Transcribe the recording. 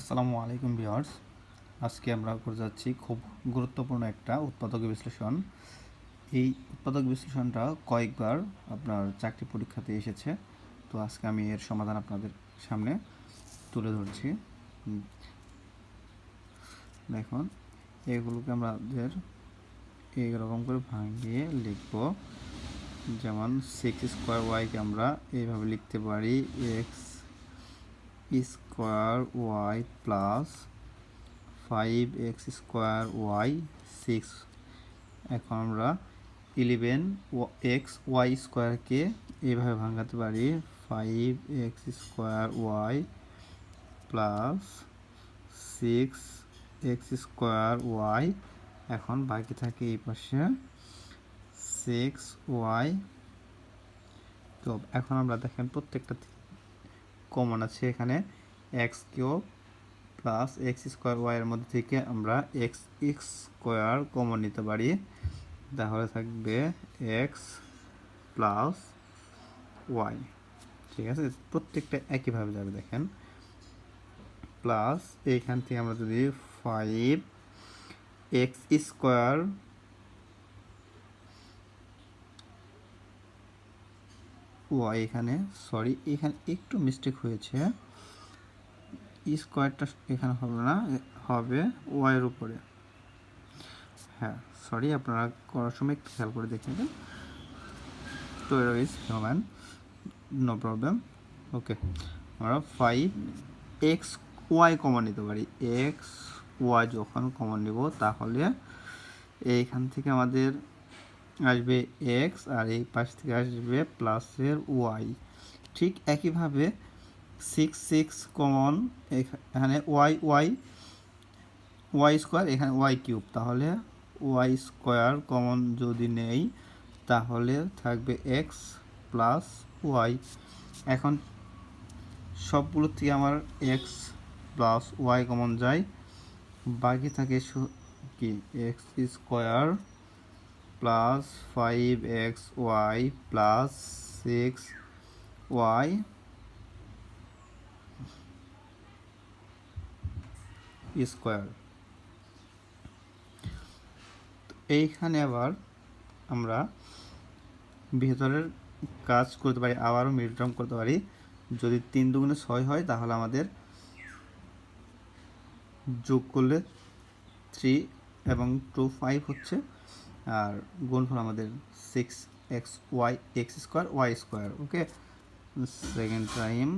আসসালামু আলাইকুম ভিউয়ার্স। আজকে আমরা করে যাচ্ছি খুব গুরুত্বপূর্ণ একটা উৎপাদক বিশ্লেষণ। এই উৎপাদক বিশ্লেষণটা কয়েকবার আপনার চাকরি পরীক্ষাতে এসেছে। তো আজকে আমি এর সমাধান আপনাদের সামনে তুলে ধরছি। দেখুন, এগুলোকে আমাদের এইরকম করে ভাঙিয়ে লিখব। যেমন 6² আমরা এইভাবে লিখতে পারি x² প্লাস 5x² 6। এখন আমরা 11x² এইভাবে ভাঙাতে পারি 5x² প্লাস 6x²। এখন বাকি থাকে এই পাশে 6y। তো এখন আমরা দেখেন প্রত্যেকটা কমন আছে, এখানে x³ প্লাস x² এর মধ্যে থেকে আমরা x² কমন নিতে পারি, তাহলে থাকবে x প্লাস y। ঠিক আছে, প্রত্যেকটা একইভাবে যাবে। দেখেন প্লাস এইখান থেকে আমরা যদি 5x² y, এখানে একটু মিস্টেক হয়েছে, স্কোয়ারটা এখানে হবে না, হবে ওয়াইয়ের উপরে। হ্যাঁ সরি, আপনারা করার সময় একটু খেয়াল করে দেখে নেবেন। তো এটা ইজ হিউম্যান, নো প্রবলেম। ওকে, আমরা 5xy কমন নিতে পারি। xy যখন কমন নিব তাহলে এইখান থেকে আমাদের আসবে x আর এই পাশ থেকে আসবে প্লাসের y। ঠিক একইভাবে 6 কমন, এখানে y² এখানে y³, তাহলে y² কমন যদি নেই তাহলে থাকবে x প্লাস y। এখন সবগুলোর থেকে আমার x প্লাস y কমন যায়, বাকি থাকে কি x² plus 5xy plus 6y square. এইখানে আবার আমরা ভেতরের কাজ করতে পারি, আবারও মিড টার্ম করতে পারি। যদি 3 দুগুণে 6 হয় তাহলে আমাদের যোগ করলে 3 এবং 2 5 হচ্ছে, আর গুণফল আমাদের 6xy x² y²। ওকে, সেকেন্ড টাইম